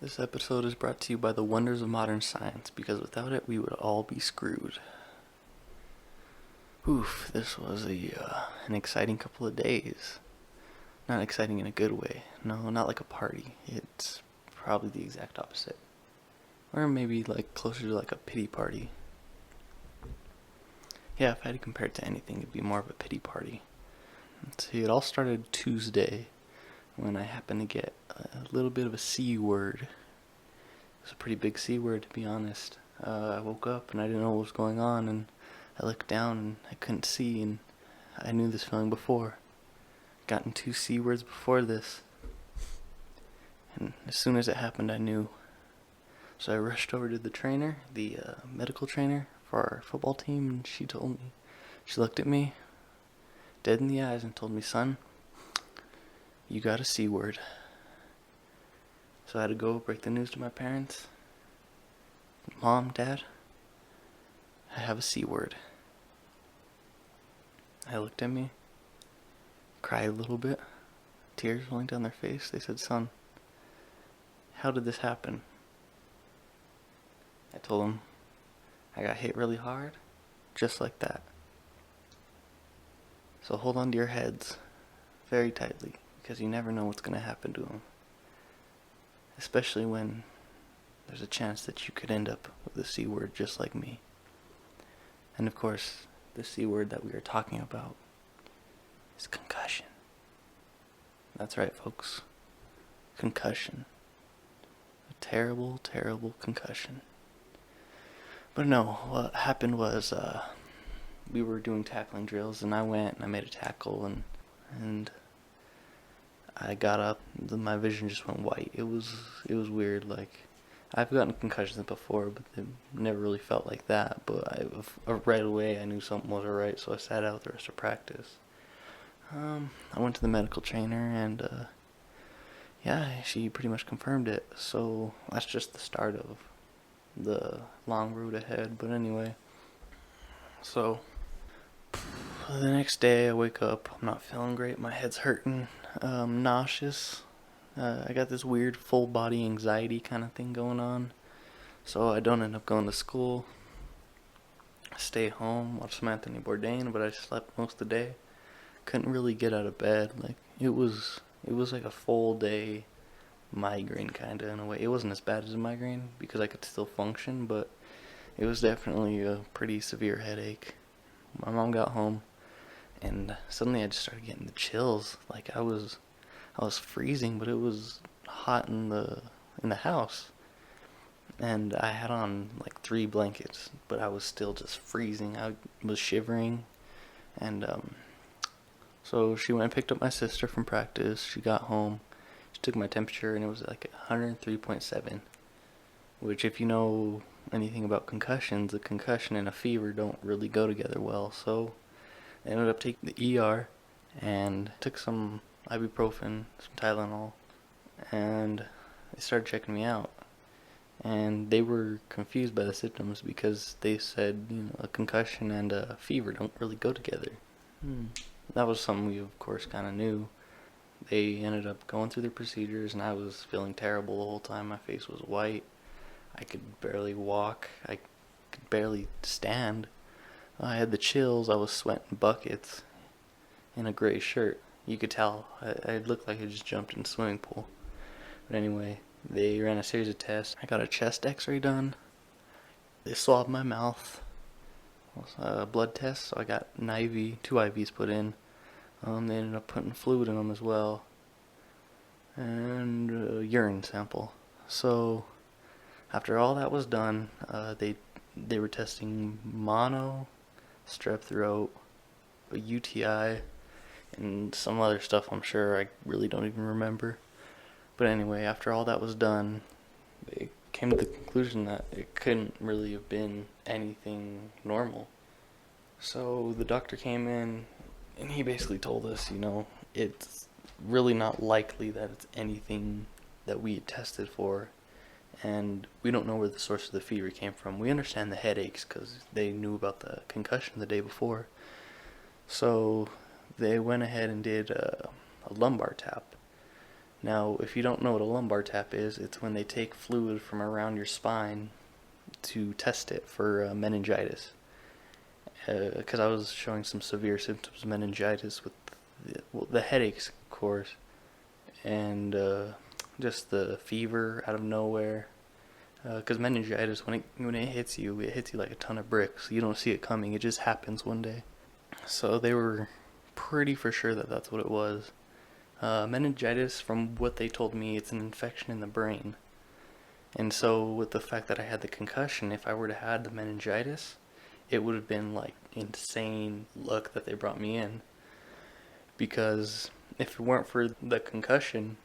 This episode is brought to you by the wonders of modern science, because without it, we would all be screwed. Oof, this was an exciting couple of days. Not exciting in a good way. No, not like a party. It's probably the exact opposite. Or maybe like closer to like a pity party. Yeah, if I had to compare it to anything, it'd be more of a pity party. Let's see, it all started Tuesday when I happened to get a little bit of a C word. It was a pretty big C word, to be honest. I woke up and I didn't know what was going on, and I looked down and I couldn't see, and I knew this feeling before. Gotten 2 C words before this. And as soon as it happened, I knew. So I rushed over to the trainer, the medical trainer for our football team, and she looked at me dead in the eyes and told me, "Son, you got a C word." So I had to go break the news to my parents. "Mom, Dad, I have a C word." They looked at me, cried a little bit, tears rolling down their face. They said, "Son, how did this happen?" I told them I got hit really hard, just like that. So hold on to your heads very tightly, because you never know what's going to happen to them. Especially when there's a chance that you could end up with a C word just like me. And of course, the C word that we are talking about is concussion. That's right, folks. Concussion. A terrible, terrible concussion. But no, what happened was we were doing tackling drills, and I went and I made a tackle, and I got up. My vision just went white. It was weird. Like, I've gotten concussions before, but they never really felt like that. But right away I knew something wasn't right, so I sat out the rest of practice. I went to the medical trainer, and yeah, she pretty much confirmed it. So that's just the start of the long road ahead. But anyway, so the next day I wake up, I'm not feeling great, my head's hurting, nauseous. I got this weird full body anxiety kind of thing going on, so I don't end up going to school. I stay home, watch some Anthony Bourdain, but I slept most of the day. Couldn't really get out of bed. Like, it was like a full day migraine kind of, in a way. It wasn't as bad as a migraine because I could still function, but it was definitely a pretty severe headache. My mom got home, and suddenly I just started getting the chills. Like, I was freezing, but it was hot in the house, and I had on like 3 blankets, but I was still just freezing. I was shivering, and so she went and picked up my sister from practice. She got home, she took my temperature, and it was like 103.7, which, if you know anything about concussions, a concussion and a fever don't really go together well. So I ended up taking the ER and took some ibuprofen, some Tylenol, and they started checking me out. And they were confused by the symptoms because they said, a concussion and a fever don't really go together. That was something we, of course, kind of knew. They ended up going through their procedures, and I was feeling terrible the whole time. My face was white. I could barely walk. I could barely stand. I had the chills. I was sweating buckets in a gray shirt. You could tell. I looked like I just jumped in a swimming pool. But anyway, they ran a series of tests. I got a chest x-ray done. They swabbed my mouth. A blood test, so I got an IV, 2 IVs put in. They ended up putting fluid in them as well. And a urine sample. So after all that was done, they were testing mono, strep throat, a UTI, and some other stuff I'm sure I really don't even remember. But anyway, after all that was done, they came to the conclusion that it couldn't really have been anything normal. So the doctor came in, and he basically told us, it's really not likely that it's anything that we had tested for, and we don't know where the source of the fever came from. We understand the headaches because they knew about the concussion the day before. So they went ahead and did a lumbar tap, Now, if you don't know what a lumbar tap is, it's when they take fluid from around your spine to test it for meningitis. Because I was showing some severe symptoms of meningitis with the headaches, of course, and just the fever out of nowhere. Because meningitis, when it hits you like a ton of bricks. You don't see it coming; it just happens one day. So they were pretty for sure that that's what it was. Meningitis, from what they told me, it's an infection in the brain. And so, with the fact that I had the concussion, if I were to have the meningitis, it would have been like insane luck that they brought me in. Because if it weren't for the concussion,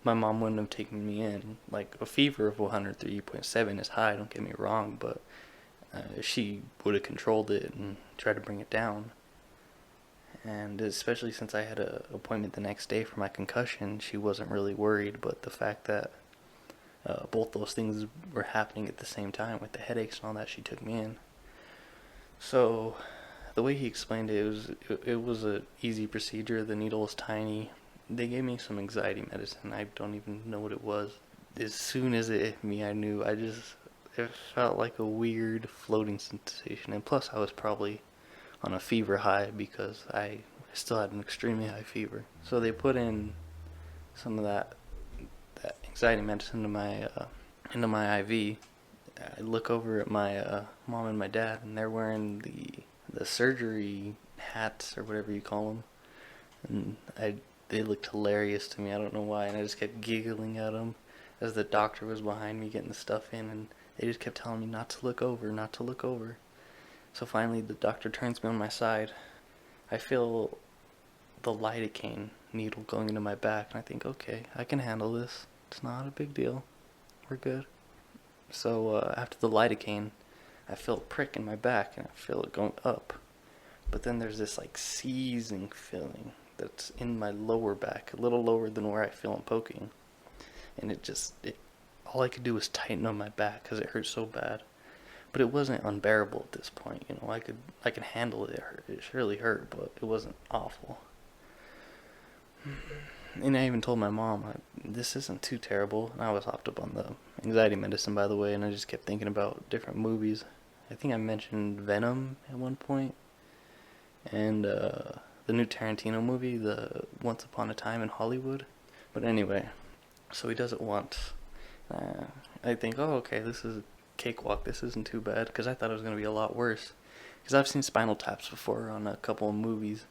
my mom wouldn't have taken me in. Like, a fever of 103.7 is high, don't get me wrong, but she would have controlled it and tried to bring it down. And especially since I had an appointment the next day for my concussion, she wasn't really worried. But the fact that both those things were happening at the same time with the headaches and all that, she took me in. So the way he explained it was a easy procedure. The needle was tiny. They gave me some anxiety medicine. I don't even know what it was. As soon as it hit me, I knew. It felt like a weird floating sensation. And plus, I was probably on a fever high because I still had an extremely high fever. So they put in some of that anxiety medicine into my IV. I look over at my mom and my dad, and they're wearing the surgery hats or whatever you call them, and they looked hilarious to me. I don't know why, and I just kept giggling at them as the doctor was behind me getting the stuff in, and they just kept telling me not to look over, not to look over. So finally, the doctor turns me on my side. I feel the lidocaine needle going into my back, and I think, okay, I can handle this. It's not a big deal. We're good. So after the lidocaine, I feel a prick in my back, and I feel it going up. But then there's this like seizing feeling that's in my lower back, a little lower than where I feel I'm poking. And all I could do was tighten on my back because it hurt so bad. But it wasn't unbearable at this point, I could handle it. It surely hurt, but it wasn't awful. And I even told my mom, this isn't too terrible. And I was hopped up on the anxiety medicine, by the way, and I just kept thinking about different movies. I think I mentioned Venom at one point, and the new Tarantino movie, the Once Upon a Time in Hollywood. But anyway, so he does it once. I think, oh, okay, this is cakewalk, this isn't too bad, because I thought it was going to be a lot worse. Because I've seen spinal taps before on a couple of movies,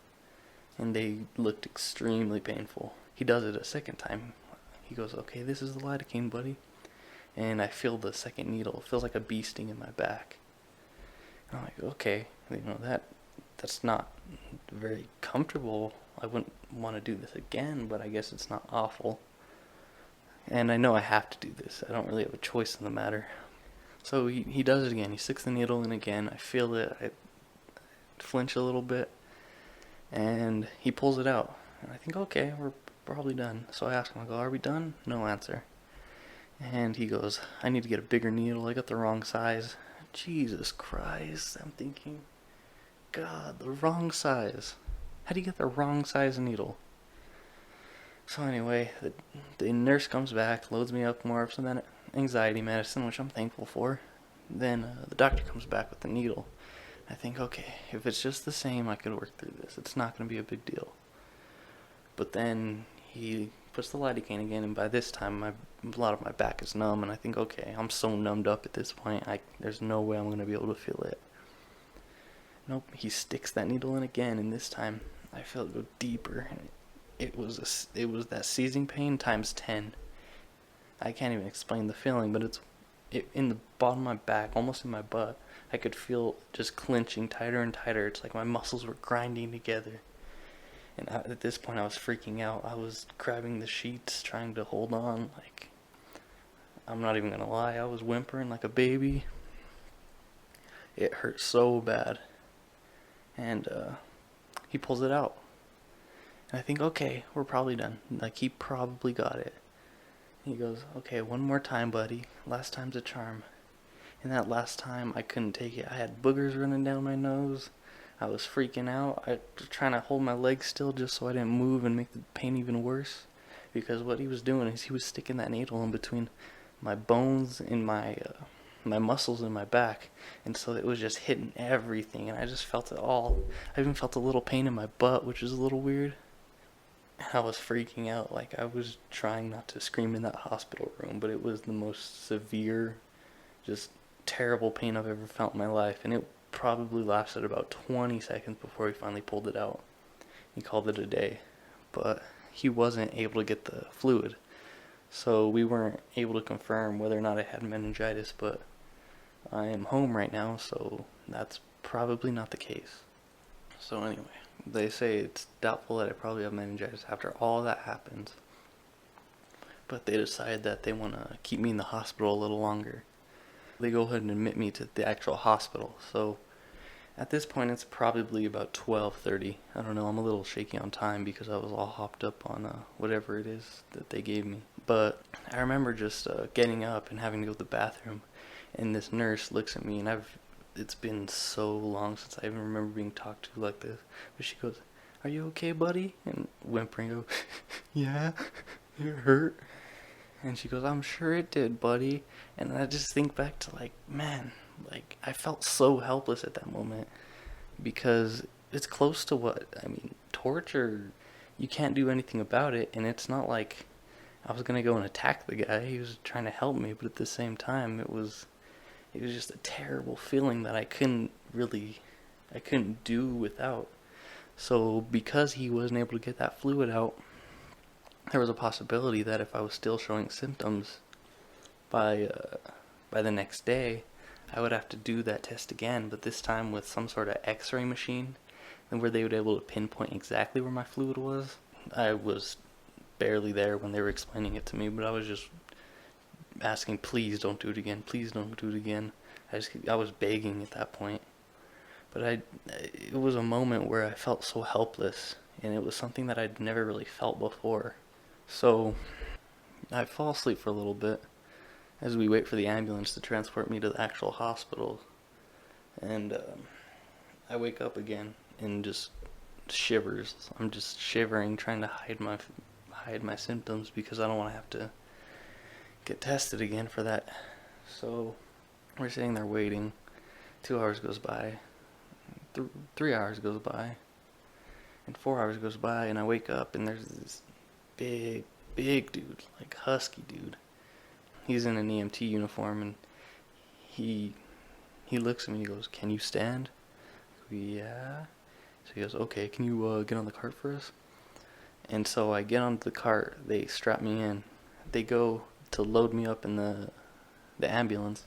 and they looked extremely painful. He does it a second time. He goes, okay, this is the lidocaine, buddy. And I feel the second needle. It feels like a bee sting in my back. And I'm like, okay, that's not very comfortable. I wouldn't want to do this again, but I guess it's not awful. And I know I have to do this. I don't really have a choice in the matter. So he does it again. He sticks the needle in again. I feel it. I flinch a little bit. And he pulls it out. And I think, okay, we're probably done. So I ask him, I go, are we done? No answer. And he goes, I need to get a bigger needle. I got the wrong size. Jesus Christ. I'm thinking, God, the wrong size. How do you get the wrong size needle? So anyway, the nurse comes back, loads me up more of some anxiety medicine, which I'm thankful for. Then the doctor comes back with the needle. I think, okay, if it's just the same, I could work through this. It's not going to be a big deal. But then he puts the lidocaine again, and by this time, a lot of my back is numb, and I think, okay, I'm so numbed up at this point, there's no way I'm going to be able to feel it. Nope, he sticks that needle in again, and this time I feel it go deeper, and it was that seizing pain times 10. I can't even explain the feeling, but it's in the bottom of my back, almost in my butt. I could feel just clenching tighter and tighter. It's like my muscles were grinding together. And at this point, I was freaking out. I was grabbing the sheets, trying to hold on. Like, I'm not even gonna lie, I was whimpering like a baby. It hurt so bad. And he pulls it out. And I think, okay, we're probably done. Like, he probably got it. He goes, okay, one more time, buddy. Last time's a charm. And that last time, I couldn't take it. I had boogers running down my nose. I was freaking out. I was trying to hold my legs still just so I didn't move and make the pain even worse. because what he was doing is he was sticking that needle in between my bones and my muscles in my back, and so it was just hitting everything, and I just felt it all. I even felt a little pain in my butt, which is a little weird. I was freaking out, like I was trying not to scream in that hospital room, but it was the most severe, just terrible pain I've ever felt in my life, and it probably lasted about 20 seconds before he finally pulled it out. He called it a day, but he wasn't able to get the fluid, so we weren't able to confirm whether or not I had meningitis, but I am home right now, so that's probably not the case. So anyway, they say it's doubtful that I probably have meningitis after all that happens, but they decide that they want to keep me in the hospital a little longer. They go ahead and admit me to the actual hospital, so at this point it's probably about 12:30. I don't know, I'm a little shaky on time because I was all hopped up on whatever it is that they gave me. But I remember just getting up and having to go to the bathroom, and this nurse looks at me, and it's been so long since I even remember being talked to like this, but she goes, "Are you okay, buddy?" And whimpering, go, "Yeah, it hurt." And she goes, "I'm sure it did, buddy." And I just think back to like, man, like I felt so helpless at that moment, because it's close to torture. You can't do anything about it, and it's not like I was gonna go and attack the guy. He was trying to help me, but at the same time, it was just a terrible feeling that I couldn't do without. So because he wasn't able to get that fluid out, there was a possibility that if I was still showing symptoms by the next day, I would have to do that test again, but this time with some sort of x-ray machine, and where they would be able to pinpoint exactly where my fluid was. I was barely there when they were explaining it to me, but I was just asking, please don't do it again, please don't do it again. I was begging at that point. But it was a moment where I felt so helpless, and it was something that I'd never really felt before. So I fall asleep for a little bit as we wait for the ambulance to transport me to the actual hospital. And I wake up again and just shivers. I'm just shivering, trying to hide my symptoms because I don't want to have to get tested again for that. So we're sitting there waiting. 2 hours goes by. 3 hours goes by. And 4 hours goes by, and I wake up, and there's this big dude, like husky dude. He's in an EMT uniform, and he looks at me and he goes, "Can you stand?" I go, "Yeah." So he goes, "Okay, can you get on the cart for us?" And so I get onto the cart. They strap me in. They go to load me up in the ambulance.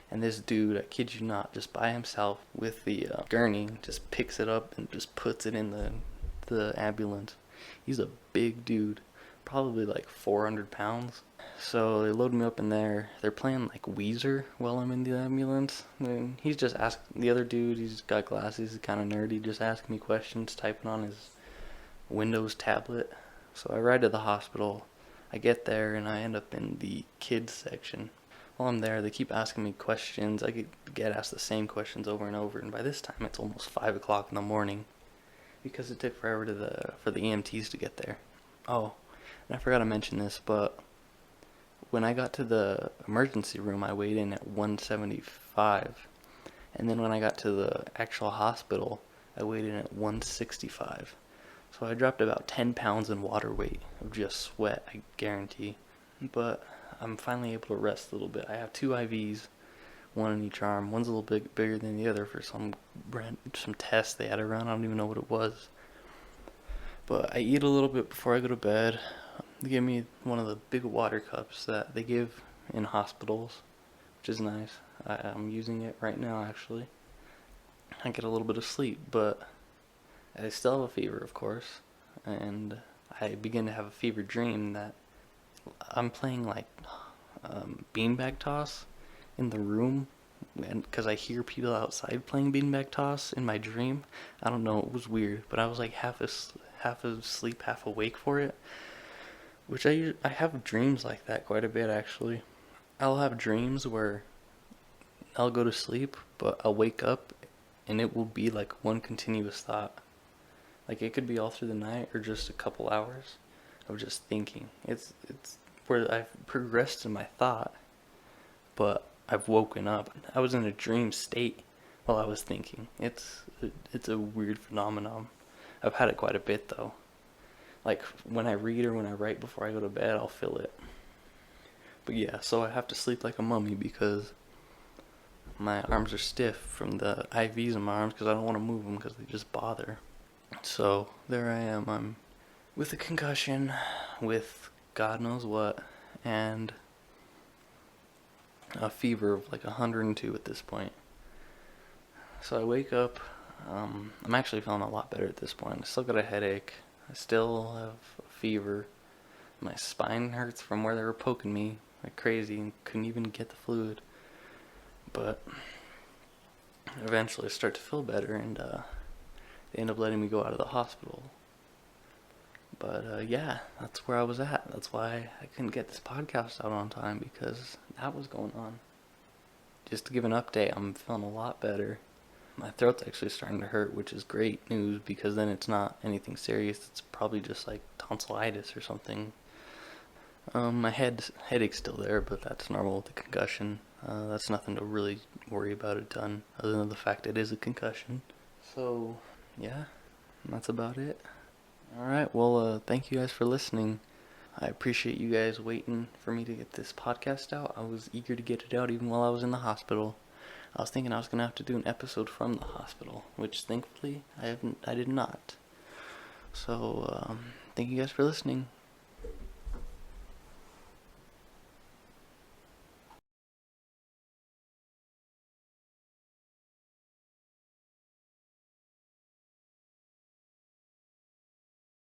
And this dude, I kid you not, just by himself with the gurney, just picks it up and just puts it in the ambulance. He's a big dude, probably like 400 pounds. So they load me up in there. They're playing like Weezer while I'm in the ambulance. And he's just asking, the other dude, he's got glasses, he's kind of nerdy, just asking me questions, typing on his Windows tablet. So I ride to the hospital. I get there and I end up in the kids section. While I'm there, they keep asking me questions. I get asked the same questions over and over, and by this time it's almost 5 o'clock in the morning because it took forever for the EMTs to get there. Oh, and I forgot to mention this, but when I got to the emergency room, I weighed in at 175, and then when I got to the actual hospital, I weighed in at 165. So I dropped about 10 pounds in water weight of just sweat, I guarantee. But I'm finally able to rest a little bit. I have 2 IVs, one in each arm. One's a little bit bigger than the other for some test they had around. I don't even know what it was. But I eat a little bit before I go to bed. They give me one of the big water cups that they give in hospitals, which is nice. I'm using it right now, actually. I get a little bit of sleep, but I still have a fever, of course. And I begin to have a fever dream that I'm playing like beanbag toss in the room, and because I hear people outside playing beanbag toss in my dream. I don't know, it was weird, but I was like half asleep, half awake for it. Which I have dreams like that quite a bit, actually. I'll have dreams where I'll go to sleep, but I'll wake up and it will be like one continuous thought. Like it could be all through the night or just a couple hours. of just thinking. It's where I've progressed in my thought, but I've woken up. I was in a dream state while I was thinking. It's a weird phenomenon. I've had it quite a bit though. Like when I read or when I write before I go to bed, I'll feel it. But yeah, so I have to sleep like a mummy because my arms are stiff from the IVs in my arms because I don't want to move them because they just bother. So there I am. I'm with a concussion, with God knows what, and a fever of like 102 at this point. So I wake up. I'm actually feeling a lot better at this point. I still got a headache. I still have a fever. My spine hurts from where they were poking me like crazy and couldn't even get the fluid. But eventually I start to feel better, and they end up letting me go out of the hospital. But yeah, that's where I was at. That's why I couldn't get this podcast out on time, because that was going on. Just to give an update, I'm feeling a lot better. My throat's actually starting to hurt, which is great news because then it's not anything serious. It's probably just like tonsillitis or something. My headache's still there, but that's normal with the concussion. That's nothing to really worry about it done, other than the fact it is a concussion. So, yeah, that's about it. Alright, well, thank you guys for listening. I appreciate you guys waiting for me to get this podcast out. I was eager to get it out even while I was in the hospital. I was thinking I was going to have to do an episode from the hospital, which thankfully I did not. So, thank you guys for listening.